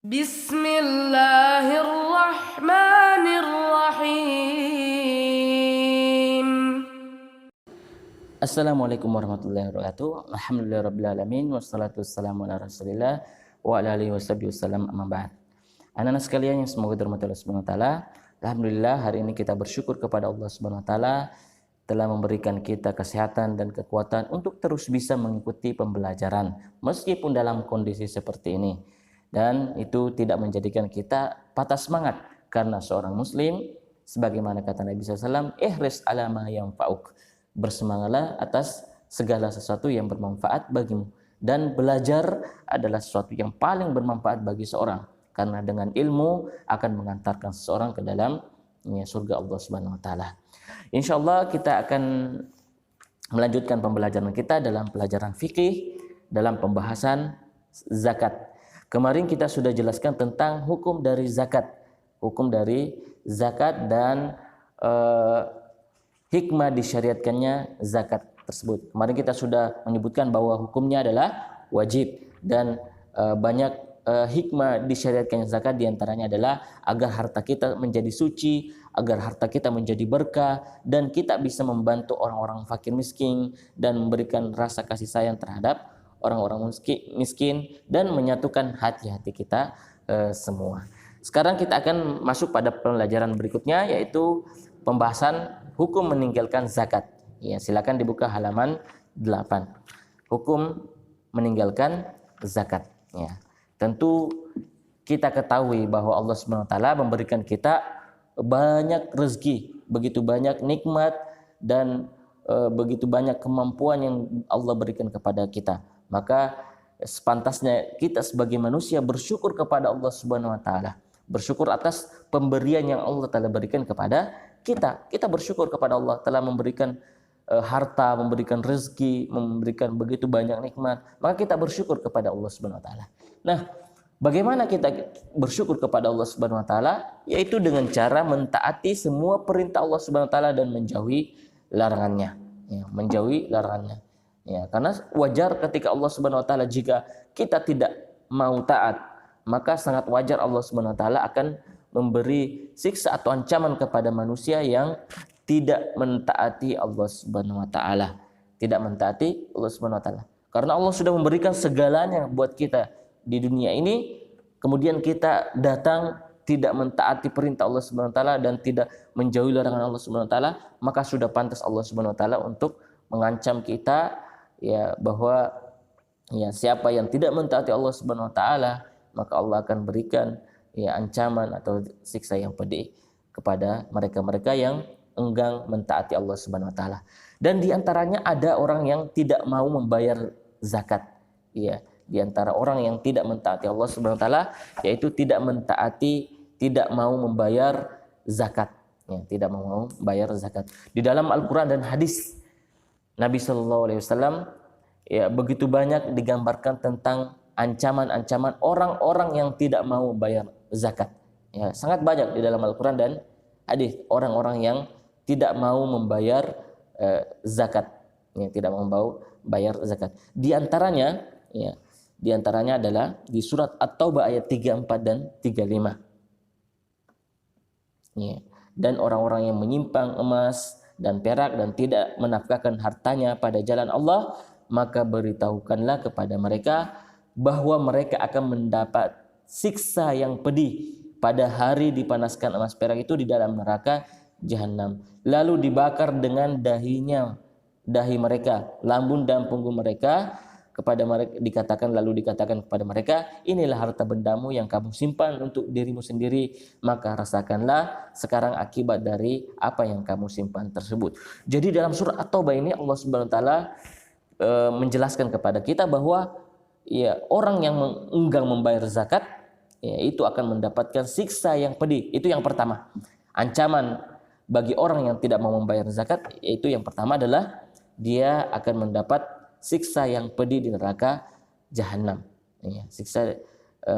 Bismillahirrahmanirrahim. Assalamualaikum warahmatullahi wabarakatuh. Alhamdulillahirabbil alamin wassalatu wassalamu ala Rasulillah wa ala alihi wasallam amma ba'd. Anak-anak sekalian yang semoga dirahmati Allah Subhanahu wa taala, alhamdulillah hari ini kita bersyukur kepada Allah Subhanahu wa taala telah memberikan kita kesehatan dan kekuatan untuk terus bisa mengikuti pembelajaran meskipun dalam kondisi seperti ini. Dan itu tidak menjadikan kita patah semangat karena seorang muslim sebagaimana kata Nabi SAW, ihris ala ma yanfa'uk, bersemangatlah atas segala sesuatu yang bermanfaat bagimu, dan belajar adalah sesuatu yang paling bermanfaat bagi seorang karena dengan ilmu akan mengantarkan seseorang ke dalam surga Allah Subhanahu wa taala. Insyaallah kita akan melanjutkan pembelajaran kita dalam pelajaran fikih dalam pembahasan zakat. Kemarin kita sudah jelaskan tentang hukum dari zakat dan hikmah disyariatkannya zakat tersebut. Kemarin kita sudah menyebutkan bahwa hukumnya adalah wajib dan banyak hikmah disyariatkannya zakat, diantaranya adalah agar harta kita menjadi suci, agar harta kita menjadi berkah, dan kita bisa membantu orang-orang fakir miskin dan memberikan rasa kasih sayang terhadap orang-orang miskin dan menyatukan hati-hati kita semua. Sekarang kita akan masuk pada pelajaran berikutnya, yaitu pembahasan hukum meninggalkan zakat. Ya, silakan dibuka halaman 8. Hukum meninggalkan zakat. Ya. Tentu kita ketahui bahwa Allah Subhanahu wa taala memberikan kita banyak rezeki, begitu banyak nikmat dan begitu banyak kemampuan yang Allah berikan kepada kita. Maka sepantasnya kita sebagai manusia bersyukur kepada Allah Subhanahu wa taala. Bersyukur atas pemberian yang Allah telah berikan kepada kita. Kita bersyukur kepada Allah telah memberikan harta, memberikan rezeki, memberikan begitu banyak nikmat. Maka kita bersyukur kepada Allah Subhanahu wa taala. Nah, bagaimana kita bersyukur kepada Allah Subhanahu wa taala? Yaitu dengan cara mentaati semua perintah Allah Subhanahu wa taala dan menjauhi larangannya. Ya, menjauhi larangannya. Ya, karena wajar ketika Allah Subhanahu wa taala jika kita tidak mau taat, maka sangat wajar Allah Subhanahu wa taala akan memberi siksa atau ancaman kepada manusia yang tidak mentaati Allah Subhanahu wa taala. Tidak mentaati Allah Subhanahu wa taala. Karena Allah sudah memberikan segalanya buat kita di dunia ini, kemudian kita datang tidak mentaati perintah Allah Subhanahu wa taala dan tidak menjauhi larangan Allah Subhanahu wa taala, maka sudah pantas Allah Subhanahu wa taala untuk mengancam kita, ya, bahwa ya siapa yang tidak mentaati Allah Subhanahu wa taala, maka Allah akan berikan ya ancaman atau siksa yang pedih kepada mereka-mereka yang enggan mentaati Allah Subhanahu wa taala. Dan di antaranya ada orang yang tidak mau membayar zakat. Ya, di antara orang yang tidak mentaati Allah Subhanahu wa taala yaitu tidak mau membayar zakat. Ya, tidak mau membayar zakat. Di dalam Al-Qur'an dan hadis Nabi Shallallahu Alaihi Wasallam ya begitu banyak digambarkan tentang ancaman-ancaman orang-orang yang tidak mau bayar zakat. Ya, sangat banyak di dalam Al-Quran dan hadis orang-orang yang tidak mau membayar zakat. Ya, tidak mau bayar zakat. Di antaranya adalah di surat At-Taubah ayat 34 dan 35. Ya, dan orang-orang yang menyimpang emas dan perak dan tidak menafkahkan hartanya pada jalan Allah, maka beritahukanlah kepada mereka bahwa mereka akan mendapat siksa yang pedih pada hari dipanaskan emas perak itu di dalam neraka jahanam, lalu dibakar dengan dahi mereka, lambun dan punggung mereka. Lalu dikatakan kepada mereka, inilah harta bendamu yang kamu simpan untuk dirimu sendiri, maka rasakanlah sekarang akibat dari apa yang kamu simpan tersebut. Jadi dalam surah At-Taubah ini Allah Subhanahu wa taala menjelaskan kepada kita bahwa ya orang yang enggan membayar zakat ya itu akan mendapatkan siksa yang pedih. Itu yang pertama. Ancaman bagi orang yang tidak mau membayar zakat yaitu yang pertama adalah dia akan mendapat siksa yang pedih di neraka jahanam. Ya,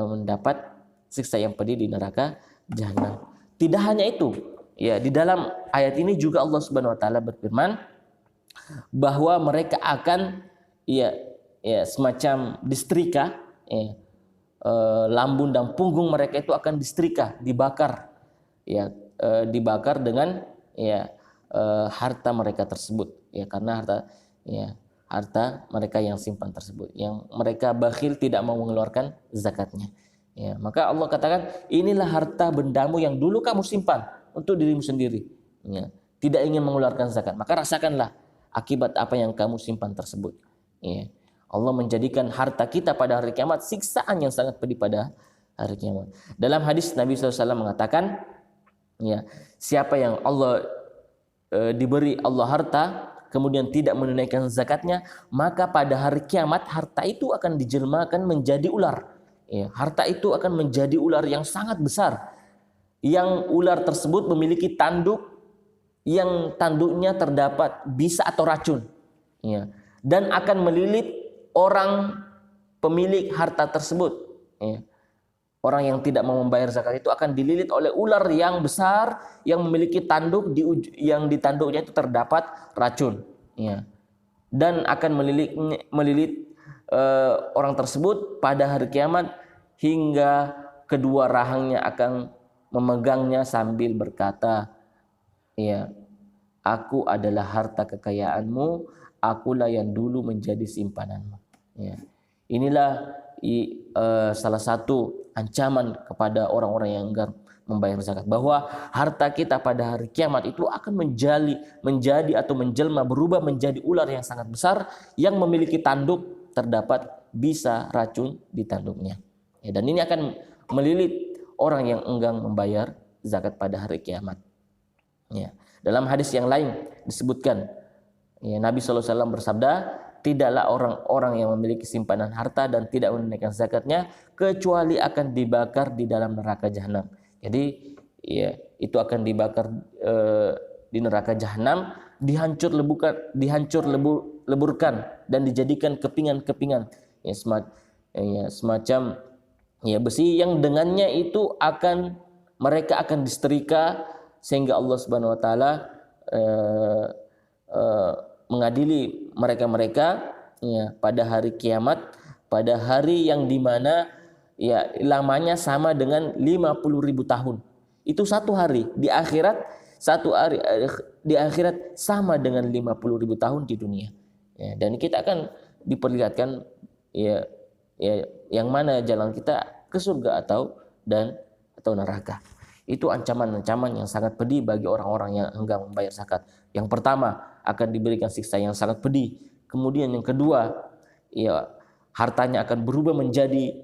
mendapat siksa yang pedih di neraka jahanam. Tidak hanya itu, ya di dalam ayat ini juga Allah Subhanahu wa taala berfirman bahwa mereka akan semacam disetrika lambung dan punggung mereka itu akan disetrika, dibakar, ya, dibakar dengan ya harta mereka tersebut, ya, karena harta mereka yang simpan tersebut, yang mereka bakhil tidak mau mengeluarkan zakatnya. Ya, maka Allah katakan, inilah harta bendamu yang dulu kamu simpan untuk dirimu sendiri, ya, tidak ingin mengeluarkan zakat, maka rasakanlah akibat apa yang kamu simpan tersebut. Ya. Allah menjadikan harta kita pada hari kiamat siksaan yang sangat pedih pada hari kiamat. Dalam hadis Nabi SAW mengatakan, ya, siapa yang Allah diberi Allah harta kemudian tidak menunaikan zakatnya, maka pada hari kiamat harta itu akan dijelmakan menjadi ular. Ya, harta itu akan menjadi ular yang sangat besar, yang ular tersebut memiliki tanduk yang tanduknya terdapat bisa atau racun, ya, dan akan melilit orang pemilik harta tersebut. Ya. Orang yang tidak mau membayar zakat itu akan dililit oleh ular yang besar yang memiliki tanduk yang di tanduknya itu terdapat racun. Ya. Dan akan melilit orang tersebut pada hari kiamat hingga kedua rahangnya akan memegangnya sambil berkata, ya, aku adalah harta kekayaanmu, akulah yang dulu menjadi simpananmu. Ya. Inilah salah satu ancaman kepada orang-orang yang enggan membayar zakat, bahwa harta kita pada hari kiamat itu akan menjadi atau menjelma, berubah menjadi ular yang sangat besar yang memiliki tanduk terdapat bisa racun di tanduknya. Ya, dan ini akan melilit orang yang enggan membayar zakat pada hari kiamat. Ya. Dalam hadis yang lain disebutkan, ya, Nabi SAW bersabda, tidaklah orang-orang yang memiliki simpanan harta dan tidak menunaikan zakatnya kecuali akan dibakar di dalam neraka jahanam. Jadi ya, itu akan dibakar di neraka jahanam, dihancur leburkan dan dijadikan kepingan-kepingan, ya, semacam ya besi yang dengannya itu mereka akan disetrika sehingga Allah Subhanahu wa taala mengadili mereka ya pada hari kiamat, pada hari yang dimana ya lamanya sama dengan 50.000 tahun. Itu satu hari. Di akhirat sama dengan 50.000 tahun di dunia. Ya, dan kita akan diperlihatkan ya yang mana jalan kita, ke surga atau neraka. Itu ancaman-ancaman yang sangat pedih bagi orang-orang yang enggan membayar zakat. Yang pertama, akan diberikan siksa yang sangat pedih. Kemudian yang kedua, ya hartanya akan berubah menjadi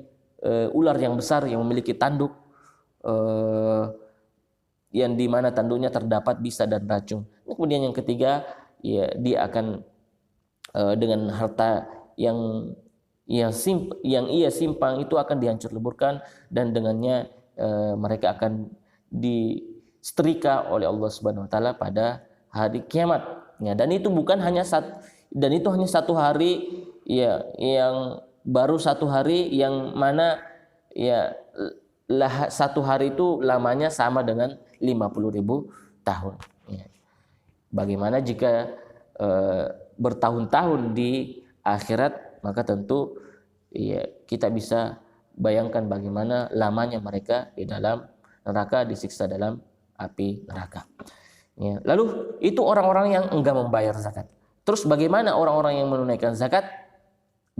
ular yang besar yang memiliki tanduk yang dimana tanduknya terdapat bisa dan racun. Kemudian yang ketiga, ya dia akan dengan harta yang ia simpang itu akan dihancur leburkan, dan dengannya mereka akan disetrika oleh Allah Subhanahu wa taala pada hari kiamat. Ya, dan itu hanya satu hari, ya, yang baru satu hari yang mana ya satu hari itu lamanya sama dengan 50.000 tahun. Ya. Bagaimana jika bertahun-tahun di akhirat, maka tentu ya kita bisa bayangkan bagaimana lamanya mereka di dalam neraka, disiksa dalam api neraka. Ya. Lalu itu orang-orang yang enggan membayar zakat. Terus bagaimana orang-orang yang menunaikan zakat?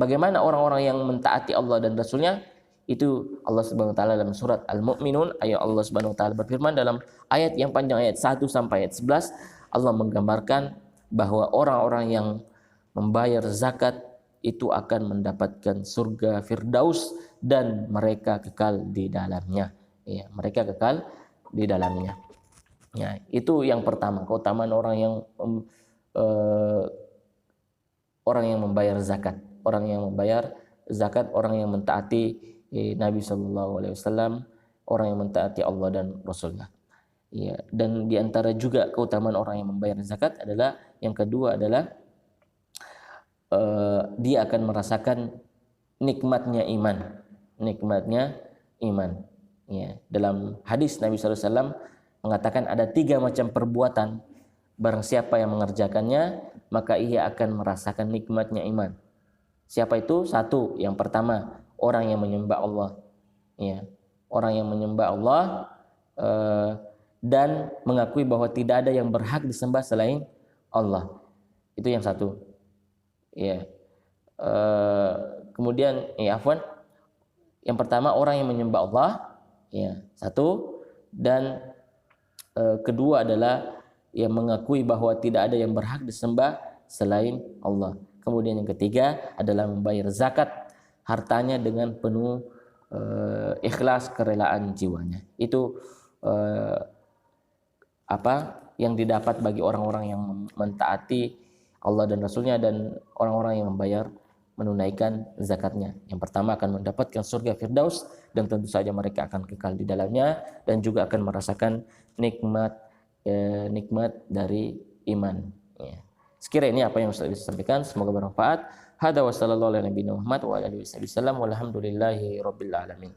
Bagaimana orang-orang yang mentaati Allah dan Rasulnya? Itu Allah Subhanahu wa taala dalam surat Al-Mu'minun, ayat Allah Subhanahu wa taala berfirman dalam ayat yang panjang, ayat 1 sampai ayat 11, Allah menggambarkan bahwa orang-orang yang membayar zakat itu akan mendapatkan surga Firdaus dan mereka kekal di dalamnya. Ya, mereka kekal di dalamnya. Ya, itu yang pertama, keutamaan orang yang membayar zakat. Orang yang membayar zakat, orang yang mentaati Nabi SAW, orang yang mentaati Allah dan Rasulnya. Ya, dan diantara juga keutamaan orang yang membayar zakat adalah yang kedua adalah dia akan merasakan nikmatnya iman. Ya, dalam hadis Nabi SAW mengatakan ada 3 macam perbuatan, barang siapa yang mengerjakannya maka ia akan merasakan nikmatnya iman. Siapa itu? 1, yang pertama, orang yang menyembah Allah Ya, orang yang menyembah Allah dan mengakui bahwa tidak ada yang berhak disembah selain Allah. Itu yang satu. Ya. Kemudian afwan. Yang pertama orang yang menyembah Allah, ya, satu, dan kedua adalah yang mengakui bahwa tidak ada yang berhak disembah selain Allah. Kemudian yang ketiga adalah membayar zakat hartanya dengan penuh ikhlas, kerelaan jiwanya. Itu yang didapat bagi orang-orang yang mentaati Allah dan Rasulnya dan orang-orang yang menunaikan zakatnya. Yang pertama akan mendapatkan surga Firdaus dan tentu saja mereka akan kekal di dalamnya dan juga akan merasakan nikmat dari iman. Ya. Sekiranya ini apa yang Ustaz bisa sampaikan, semoga bermanfaat. Hada wa sallallahu ala nabiyina Muhammad wa alihi wasallam walhamdulillahi rabbil alamin.